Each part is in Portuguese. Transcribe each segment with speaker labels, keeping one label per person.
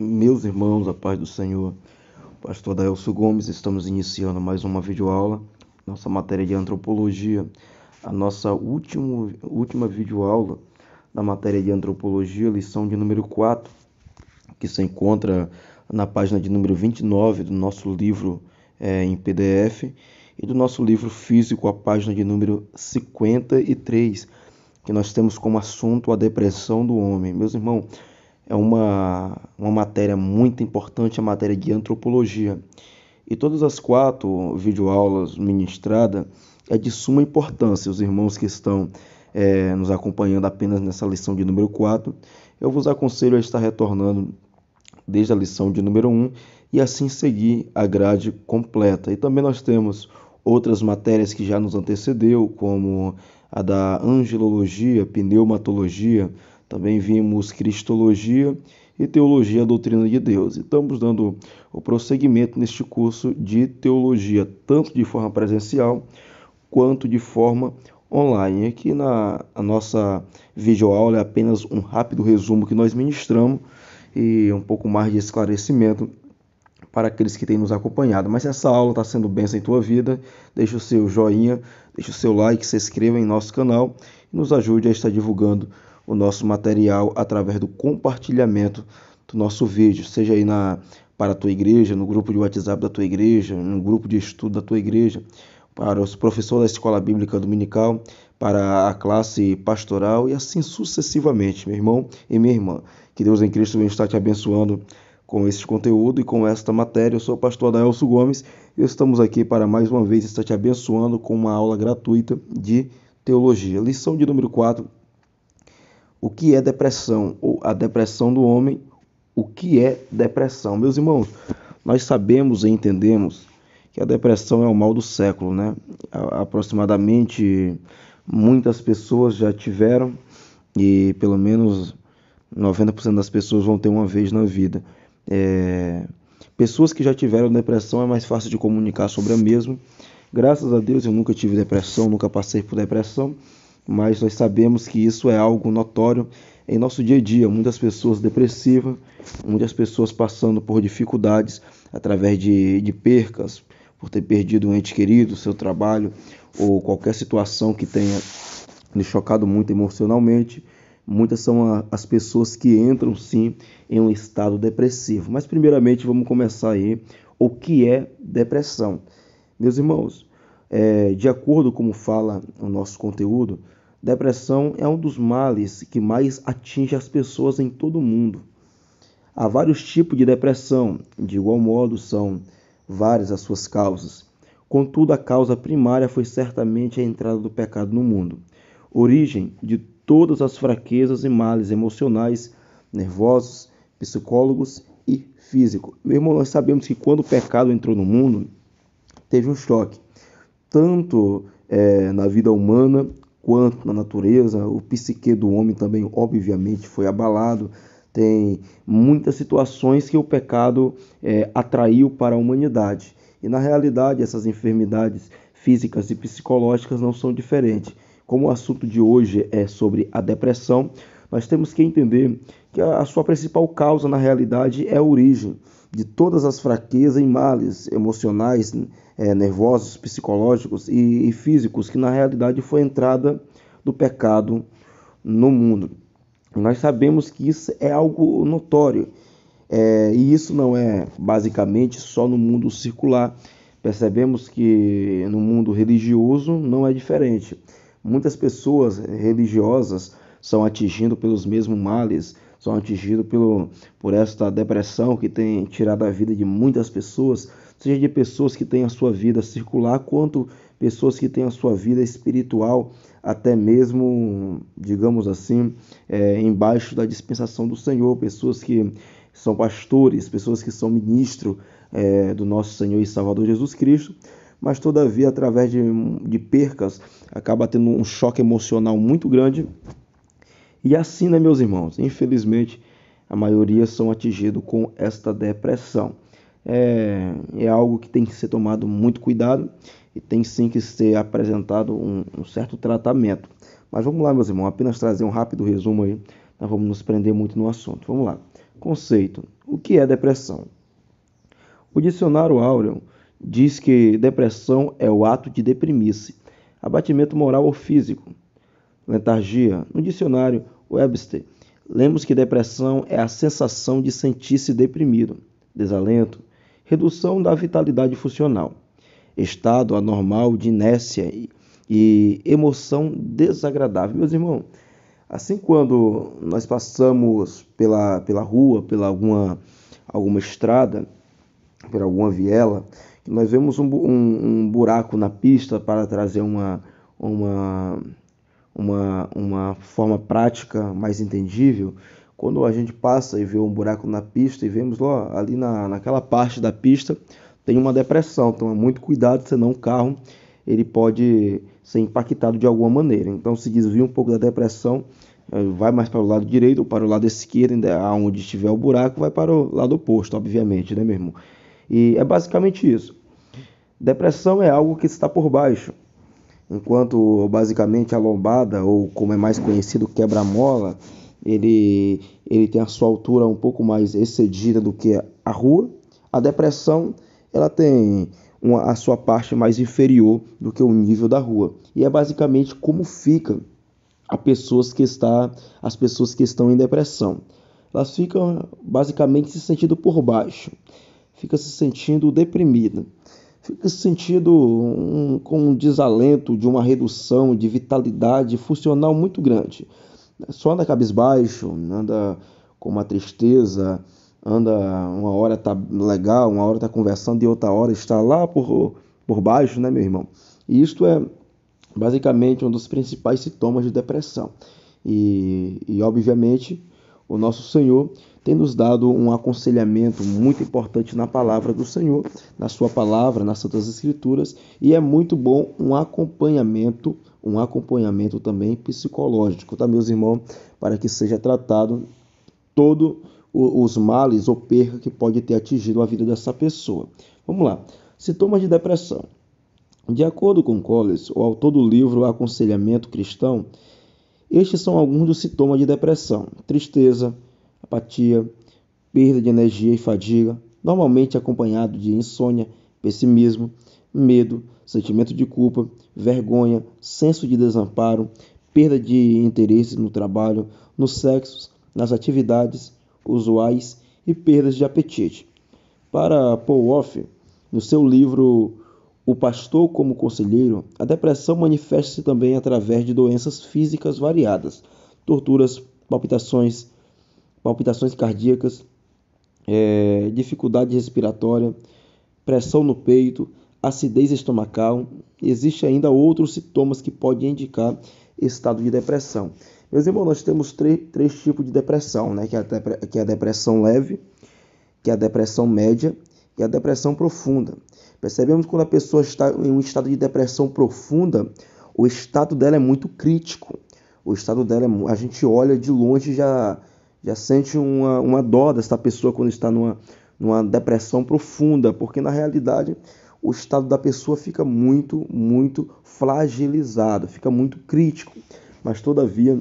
Speaker 1: Meus irmãos, a paz do Senhor, Pastor Adailson Gomes, estamos iniciando mais uma videoaula, nossa matéria de antropologia, a nossa última videoaula da matéria de antropologia, lição de número 4, que se encontra na página de número 29 do nosso livro em PDF e do nosso livro físico, a página de número 53, que nós temos como assunto a depressão do homem. Meus irmãos, é uma matéria muito importante, a matéria de antropologia. E todas as 4 videoaulas ministradas é de suma importância. Os irmãos que estão nos acompanhando apenas nessa lição de número 4, eu vos aconselho a estar retornando desde a lição de número 1 e assim seguir a grade completa. E também nós temos outras matérias que já nos antecedeu, como a da angelologia, pneumatologia, também vimos cristologia e teologia, a doutrina de Deus. E estamos dando o prosseguimento neste curso de teologia, tanto de forma presencial quanto de forma online. Aqui na nossa videoaula é apenas um rápido resumo que nós ministramos e um pouco mais de esclarecimento para aqueles que têm nos acompanhado. Mas se essa aula está sendo bênção em tua vida, deixa o seu joinha, deixa o seu like, se inscreva em nosso canal e nos ajude a estar divulgando o nosso material através do compartilhamento do nosso vídeo, seja aí para a tua igreja, no grupo de WhatsApp da tua igreja, no grupo de estudo da tua igreja, para os professores da escola bíblica dominical, para a classe pastoral e assim sucessivamente, meu irmão e minha irmã. Que Deus em Cristo venha estar te abençoando com esse conteúdo e com esta matéria. Eu sou o pastor Adailson Gomes e estamos aqui para mais uma vez estar te abençoando com uma aula gratuita de teologia. Lição de número 4. O que é depressão? Ou a depressão do homem. O que é depressão? Meus irmãos, nós sabemos e entendemos que a depressão é o mal do século, né? Aproximadamente muitas pessoas já tiveram e pelo menos 90% das pessoas vão ter uma vez na vida. Pessoas que já tiveram depressão é mais fácil de comunicar sobre a mesma. Graças a Deus eu nunca tive depressão, nunca passei por depressão, mas nós sabemos que isso é algo notório em nosso dia a dia. Muitas pessoas depressivas, muitas pessoas passando por dificuldades através de percas, por ter perdido um ente querido, seu trabalho ou qualquer situação que tenha lhe chocado muito emocionalmente. Muitas são as pessoas que entram sim em um estado depressivo. Mas primeiramente vamos começar aí o que é depressão. Meus irmãos, de acordo com como fala o nosso conteúdo, depressão é um dos males que mais atinge as pessoas em todo o mundo. Há vários tipos de depressão, de igual modo são várias as suas causas. Contudo, a causa primária foi certamente a entrada do pecado no mundo, origem de todas as fraquezas e males emocionais, nervosos, psicólogos e físicos. Meu irmão, nós sabemos que quando o pecado entrou no mundo, teve um choque, tanto na vida humana quanto na natureza. O psique do homem também, obviamente, foi abalado. Tem muitas situações que o pecado atraiu para a humanidade. E na realidade, essas enfermidades físicas e psicológicas não são diferentes. Como o assunto de hoje é sobre a depressão, nós temos que entender que a sua principal causa, na realidade, é a origem de todas as fraquezas e males emocionais, nervosos, psicológicos e físicos, que na realidade foi a entrada do pecado no mundo. Nós sabemos que isso é algo notório, e isso não é basicamente só no mundo secular. Percebemos que no mundo religioso não é diferente. Muitas pessoas religiosas são atingidas pelos mesmos males, são atingidas por esta depressão que tem tirado a vida de muitas pessoas, seja de pessoas que têm a sua vida circular, quanto pessoas que têm a sua vida espiritual, até mesmo, digamos assim, embaixo da dispensação do Senhor, pessoas que são pastores, pessoas que são ministros do nosso Senhor e Salvador Jesus Cristo, mas todavia, através de percas, acaba tendo um choque emocional muito grande. E assim, né, meus irmãos? Infelizmente, a maioria são atingidos com esta depressão. É algo que tem que ser tomado muito cuidado e tem sim que ser apresentado um certo tratamento. Mas vamos lá, meus irmãos, apenas trazer um rápido resumo aí, nós vamos nos prender muito no assunto. Vamos lá. Conceito. O que é depressão? O dicionário Áureo diz que depressão é o ato de deprimir-se, abatimento moral ou físico, letargia. No dicionário Webster, lemos que depressão é a sensação de sentir-se deprimido, desalento, redução da vitalidade funcional, estado anormal de inércia e emoção desagradável. Meus irmãos, assim quando nós passamos pela rua, pela alguma estrada, por alguma viela, nós vemos um buraco na pista para trazer uma, uma forma prática mais entendível. Quando a gente passa e vê um buraco na pista e vemos lá, ali naquela parte da pista tem uma depressão, então é muito cuidado, senão o carro ele pode ser impactado de alguma maneira. Então se desvia um pouco da depressão, vai mais para o lado direito ou para o lado esquerdo, onde estiver o buraco, vai para o lado oposto, obviamente, né, meu irmão? E é basicamente isso. Depressão é algo que está por baixo, enquanto basicamente a lombada, ou como é mais conhecido, quebra-mola, ele tem a sua altura um pouco mais excedida do que a rua. A depressão, ela tem a sua parte mais inferior do que o nível da rua. E é basicamente como fica as pessoas que estão em depressão. Elas ficam basicamente se sentindo por baixo, fica se sentindo deprimida, fica se sentindo com um desalento, de uma redução de vitalidade funcional muito grande. Só anda cabisbaixo, anda com uma tristeza, anda uma hora tá legal, uma hora tá conversando e outra hora está lá por baixo, né, meu irmão? E isto é basicamente um dos principais sintomas de depressão. E obviamente, o nosso Senhor tem nos dado um aconselhamento muito importante na palavra do Senhor, na sua palavra, nas Santas Escrituras, e é muito bom um acompanhamento também psicológico, tá, meus irmãos, para que seja tratado todos os males ou perca que pode ter atingido a vida dessa pessoa. Vamos lá. Sintomas de depressão. De acordo com Collins, o autor do livro Aconselhamento Cristão, estes são alguns dos sintomas de depressão: tristeza, apatia, perda de energia e fadiga, normalmente acompanhado de insônia, pessimismo, medo, sentimento de culpa, vergonha, senso de desamparo, perda de interesse no trabalho, no sexo, nas atividades usuais e perdas de apetite. Para Paul Wolff, no seu livro O Pastor como Conselheiro, a depressão manifesta-se também através de doenças físicas variadas, torturas, palpitações cardíacas, dificuldade respiratória, pressão no peito, acidez estomacal. Existem ainda outros sintomas que podem indicar estado de depressão. Meus irmãos, nós temos três tipos de depressão, né? Que é a depressão leve, que é a depressão média e a depressão profunda. Percebemos que quando a pessoa está em um estado de depressão profunda, o estado dela é muito crítico. O estado dela a gente olha de longe e já sente uma dó dessa pessoa quando está numa depressão profunda, porque na realidade o estado da pessoa fica muito, muito fragilizado, fica muito crítico. Mas todavia,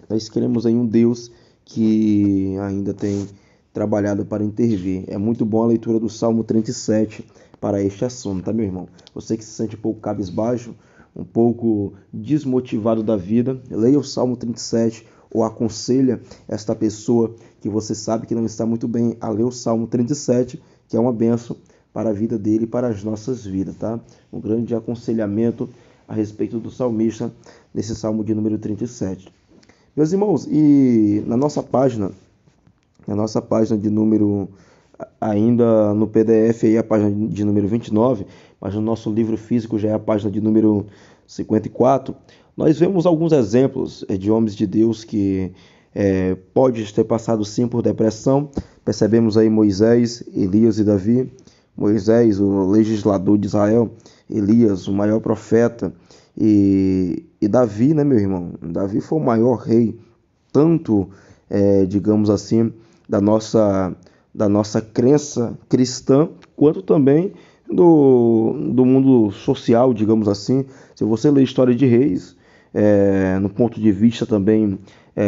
Speaker 1: nós queremos aí um Deus que ainda tem trabalhado para intervir. É muito bom a leitura do Salmo 37 para este assunto, tá, meu irmão? Você que se sente um pouco cabisbaixo, um pouco desmotivado da vida, leia o Salmo 37 ou aconselha esta pessoa que você sabe que não está muito bem a ler o Salmo 37, que é uma bênção para a vida dele e para as nossas vidas, tá? Um grande aconselhamento a respeito do salmista nesse Salmo de número 37. Meus irmãos, e na nossa página de número, ainda no PDF, aí a página de número 29, mas no nosso livro físico já é a página de número 54, nós vemos alguns exemplos de homens de Deus que pode ter passado sim por depressão. Percebemos aí Moisés, Elias e Davi. Moisés, o legislador de Israel, Elias, o maior profeta, e Davi, né, meu irmão? Davi foi o maior rei, tanto, digamos assim, da nossa crença cristã, quanto também do mundo social, digamos assim. Se você ler História de Reis, no ponto de vista também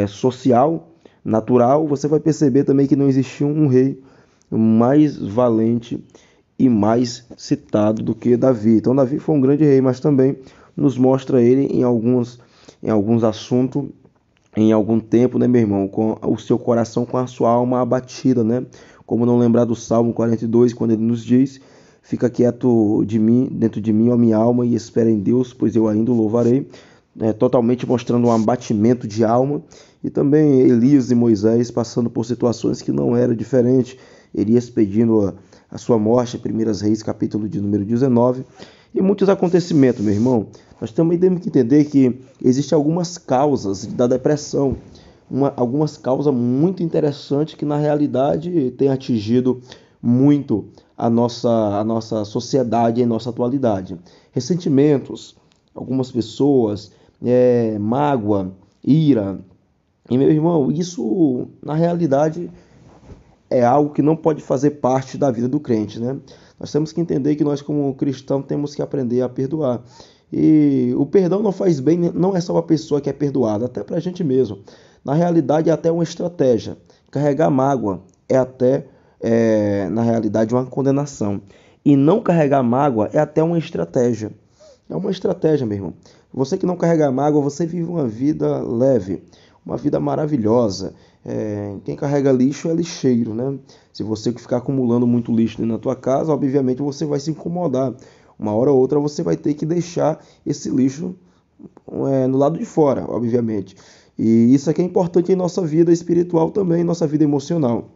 Speaker 1: social, natural, você vai perceber também que não existia um rei mais valente e mais citado do que Davi. Então Davi foi um grande rei, mas também nos mostra ele em alguns assuntos, em algum tempo, né, meu irmão, com o seu coração, com a sua alma abatida, né? Como não lembrar do Salmo 42, quando ele nos diz: fica quieto de mim, dentro de mim, ó minha alma, e espera em Deus, pois eu ainda o louvarei. Totalmente mostrando um abatimento de alma. E também Elias e Moisés passando por situações que não era diferente. Elias pedindo a sua morte, 1 Reis, capítulo de número 19. E muitos acontecimentos, meu irmão. Nós também temos que entender que existem algumas causas da depressão. Algumas causas muito interessantes que na realidade têm atingido muito a nossa sociedade em nossa atualidade. Ressentimentos, algumas pessoas, mágoa, ira. E meu irmão, isso na realidade é algo que não pode fazer parte da vida do crente, né? Nós temos que entender que nós como cristãos temos que aprender a perdoar. E o perdão não faz bem, não é só uma pessoa que é perdoada, até para a gente mesmo. Na realidade é até uma estratégia. Carregar mágoa é até, na realidade, uma condenação. E não carregar mágoa é até uma estratégia. É uma estratégia, meu irmão. Você que não carrega mágoa, você vive uma vida leve, uma vida maravilhosa. Quem carrega lixo é lixeiro, né? Se você ficar acumulando muito lixo na tua casa, obviamente você vai se incomodar. Uma hora ou outra você vai ter que deixar esse lixo no lado de fora, obviamente. E isso aqui é importante em nossa vida espiritual também, em nossa vida emocional.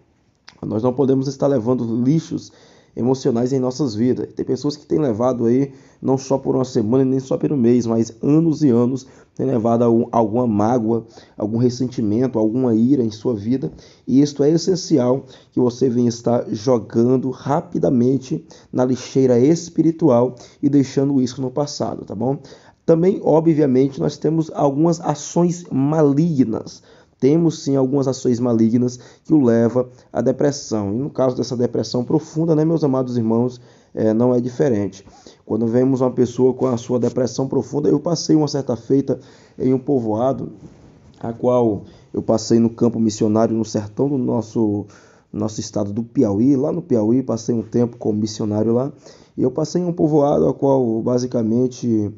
Speaker 1: Nós não podemos estar levando lixos emocionais em nossas vidas. Tem pessoas que têm levado aí, não só por uma semana, nem só por um mês, mas anos e anos, têm levado alguma mágoa, algum ressentimento, alguma ira em sua vida. E isto é essencial que você venha estar jogando rapidamente na lixeira espiritual e deixando isso no passado, tá bom? Também, obviamente, nós temos algumas ações malignas. Temos sim algumas ações malignas que o leva à depressão. E no caso dessa depressão profunda, né, meus amados irmãos, não é diferente. Quando vemos uma pessoa com a sua depressão profunda, eu passei uma certa feita em um povoado, a qual eu passei no campo missionário no sertão do nosso estado do Piauí. Lá no Piauí, passei um tempo como missionário lá. E eu passei em um povoado, a qual basicamente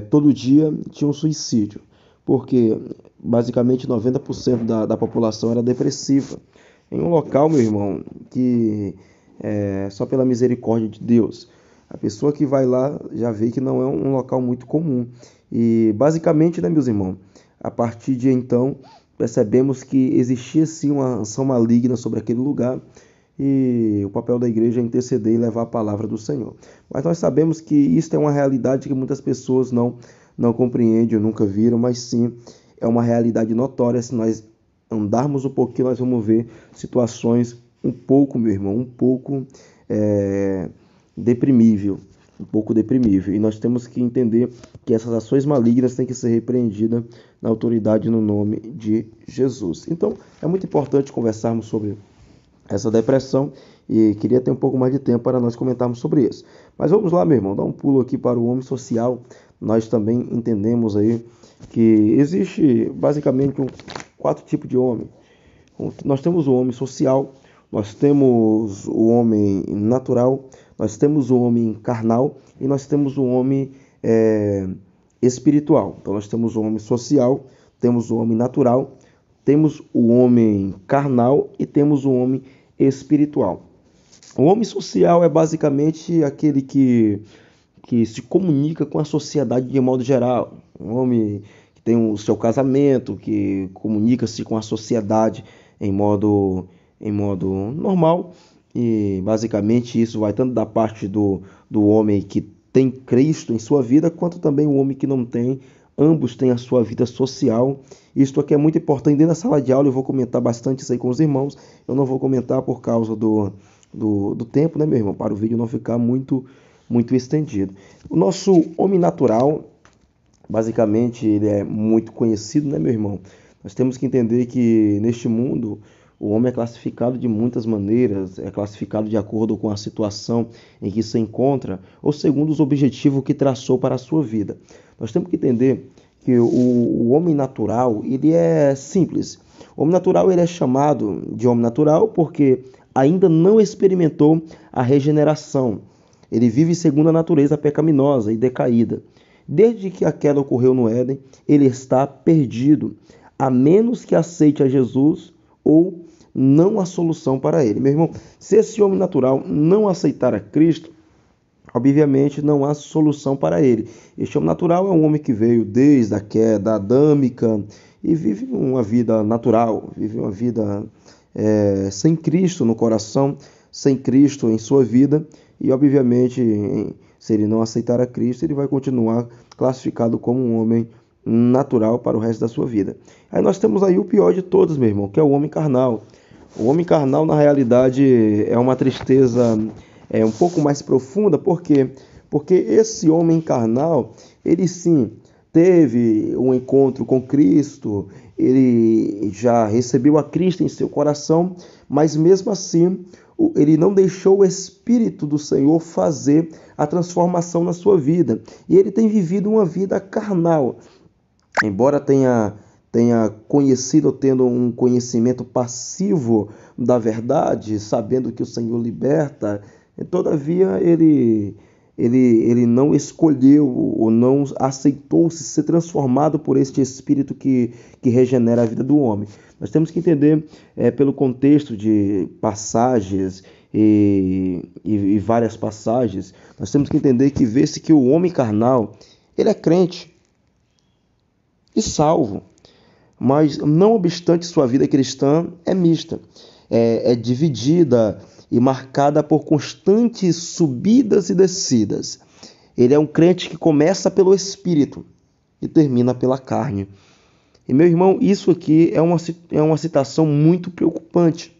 Speaker 1: todo dia tinha um suicídio. Porque basicamente 90% da população era depressiva. Em um local, meu irmão, que só pela misericórdia de Deus, a pessoa que vai lá já vê que não é um local muito comum. E basicamente, né, meus irmãos, a partir de então, percebemos que existia sim uma ação maligna sobre aquele lugar. E o papel da igreja é interceder e levar a palavra do Senhor. Mas nós sabemos que isso é uma realidade que muitas pessoas não compreendem ou nunca viram, mas sim é uma realidade notória. Se nós andarmos um pouquinho, nós vamos ver situações um pouco, meu irmão, um pouco deprimível. Um pouco deprimível. E nós temos que entender que essas ações malignas têm que ser repreendidas na autoridade no nome de Jesus. Então, é muito importante conversarmos sobre essa depressão e queria ter um pouco mais de tempo para nós comentarmos sobre isso. Mas vamos lá, meu irmão, dar um pulo aqui para o homem social. Nós também entendemos aí que existe basicamente 4 tipos de homem. Nós temos o homem social, nós temos o homem natural, nós temos o homem carnal e nós temos o homem espiritual. Então nós temos o homem social, temos o homem natural, temos o homem carnal e temos o homem espiritual. O homem social é basicamente aquele que se comunica com a sociedade de modo geral. Um homem que tem o seu casamento, que comunica-se com a sociedade em modo normal. E basicamente isso vai tanto da parte do homem que tem Cristo em sua vida, quanto também o homem que não tem. Ambos têm a sua vida social. Isto aqui é muito importante. Dentro da sala de aula eu vou comentar bastante isso aí com os irmãos. Eu não vou comentar por causa do tempo, né, meu irmão? Para o vídeo não ficar muito estendido. O nosso homem natural, basicamente, ele é muito conhecido, né, meu irmão? Nós temos que entender que neste mundo o homem é classificado de muitas maneiras, é classificado de acordo com a situação em que se encontra ou segundo os objetivos que traçou para a sua vida. Nós temos que entender que o homem natural, ele é simples. O homem natural, ele é chamado de homem natural porque ainda não experimentou a regeneração. Ele vive segundo a natureza pecaminosa e decaída. Desde que a queda ocorreu no Éden, ele está perdido, a menos que aceite a Jesus ou não há solução para ele. Meu irmão, se esse homem natural não aceitar a Cristo, obviamente não há solução para ele. Este homem natural é um homem que veio desde a queda adâmica e vive uma vida natural, vive uma vida sem Cristo no coração, sem Cristo em sua vida, e obviamente, se ele não aceitar a Cristo, ele vai continuar classificado como um homem natural para o resto da sua vida. Aí nós temos aí o pior de todos, meu irmão, que é o homem carnal. O homem carnal, na realidade, é uma tristeza um pouco mais profunda, por quê? Porque esse homem carnal, ele sim teve um encontro com Cristo, ele já recebeu a Cristo em seu coração, mas mesmo assim ele não deixou o Espírito do Senhor fazer a transformação na sua vida. E ele tem vivido uma vida carnal. Embora tenha conhecido, tendo um conhecimento passivo da verdade, sabendo que o Senhor liberta, todavia ele não escolheu ou não aceitou ser transformado por este Espírito que regenera a vida do homem. Nós temos que entender, pelo contexto de passagens e várias passagens, nós temos que entender que vê-se que o homem carnal, ele é crente e salvo, mas não obstante sua vida cristã é mista, é dividida e marcada por constantes subidas e descidas. Ele é um crente que começa pelo Espírito e termina pela carne. E meu irmão, isso aqui é uma situação muito preocupante.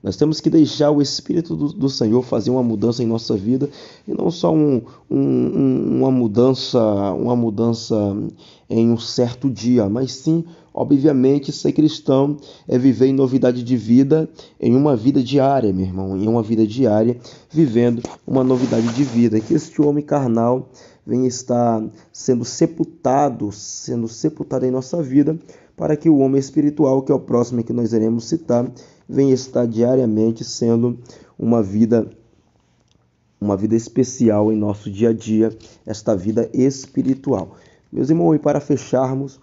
Speaker 1: Nós temos que deixar o Espírito do Senhor fazer uma mudança em nossa vida, e não só uma mudança em um certo dia, mas sim, obviamente, ser cristão é viver em novidade de vida, em uma vida diária, meu irmão, em uma vida diária, vivendo uma novidade de vida. Que este homem carnal venha estar sendo sepultado em nossa vida, para que o homem espiritual, que é o próximo que nós iremos citar, venha estar diariamente sendo uma vida especial em nosso dia a dia, esta vida espiritual. Meus irmãos, e para fecharmos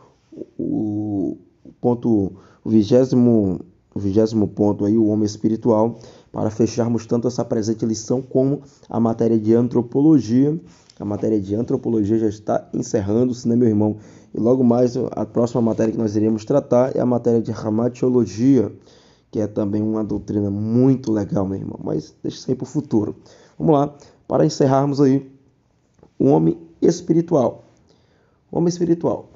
Speaker 1: o 20º ponto aí, o homem espiritual, para fecharmos tanto essa presente lição como a matéria de antropologia. A matéria de antropologia já está encerrando-se, né, meu irmão? E logo mais, a próxima matéria que nós iremos tratar é a matéria de ramatiologia, que é também uma doutrina muito legal, meu irmão, mas deixa isso aí para o futuro. Vamos lá, para encerrarmos aí, o homem espiritual. O homem espiritual.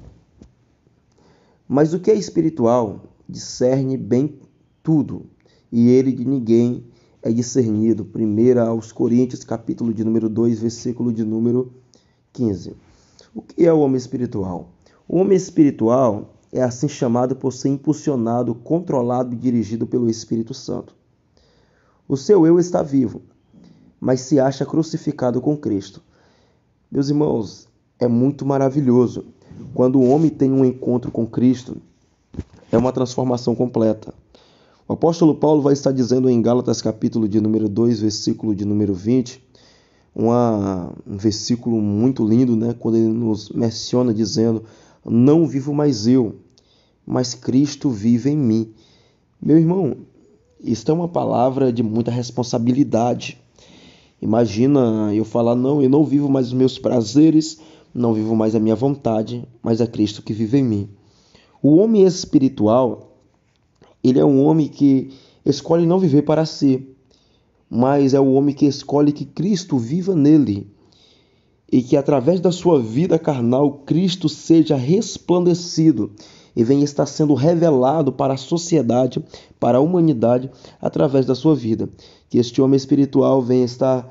Speaker 1: Mas o que é espiritual discerne bem tudo, e ele de ninguém é discernido. 1 aos Coríntios, capítulo de número 2, versículo de número 15. O que é o homem espiritual? O homem espiritual é assim chamado por ser impulsionado, controlado e dirigido pelo Espírito Santo. O seu eu está vivo, mas se acha crucificado com Cristo. Meus irmãos, é muito maravilhoso. Quando o homem tem um encontro com Cristo, é uma transformação completa. O apóstolo Paulo vai estar dizendo em Gálatas capítulo de número 2, versículo de número 20, um versículo muito lindo, né? Quando ele nos menciona dizendo: não vivo mais eu, mas Cristo vive em mim. Meu irmão, isso é uma palavra de muita responsabilidade. Imagina eu falar: não, eu não vivo mais os meus prazeres, não vivo mais a minha vontade, mas é Cristo que vive em mim. O homem espiritual, ele é um homem que escolhe não viver para si, mas é o homem que escolhe que Cristo viva nele, e que através da sua vida carnal, Cristo seja resplandecido e venha estar sendo revelado para a sociedade, para a humanidade, através da sua vida. Que este homem espiritual venha estar,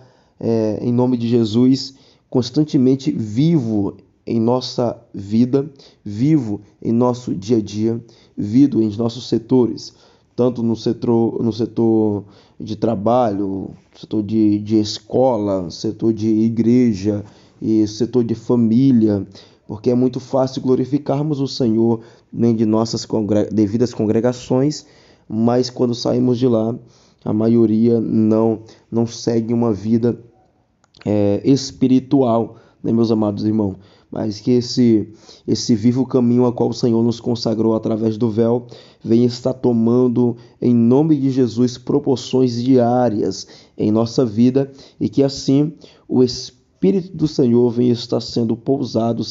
Speaker 1: em nome de Jesus, constantemente vivo em nossa vida, vivo em nosso dia a dia, vivo em nossos setores, tanto no setor de trabalho, setor de escola, setor de igreja e setor de família, porque é muito fácil glorificarmos o Senhor nem de nossas devidas congregações, mas quando saímos de lá, a maioria não segue uma vida espiritual, né, meus amados irmãos? Mas que esse vivo caminho a qual o Senhor nos consagrou através do véu venha estar tomando, em nome de Jesus, proporções diárias em nossa vida, e que assim o Espírito do Senhor venha estar sendo pousado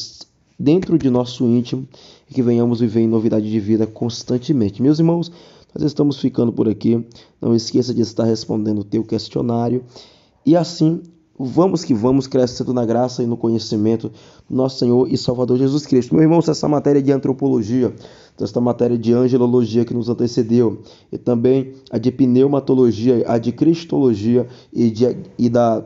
Speaker 1: dentro de nosso íntimo, e que venhamos viver em novidade de vida constantemente. Meus irmãos, nós estamos ficando por aqui. Não esqueça de estar respondendo o teu questionário, e assim vamos que vamos, crescendo na graça e no conhecimento do nosso Senhor e Salvador Jesus Cristo. Meu irmão, se essa matéria de antropologia, essa matéria de angelologia que nos antecedeu, e também a de pneumatologia, a de cristologia e da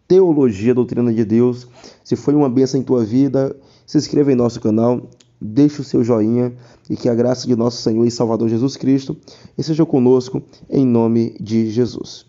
Speaker 1: teologia, doutrina de Deus, se foi uma bênção em tua vida, se inscreva em nosso canal, deixe o seu joinha, e que a graça de nosso Senhor e Salvador Jesus Cristo esteja conosco, em nome de Jesus.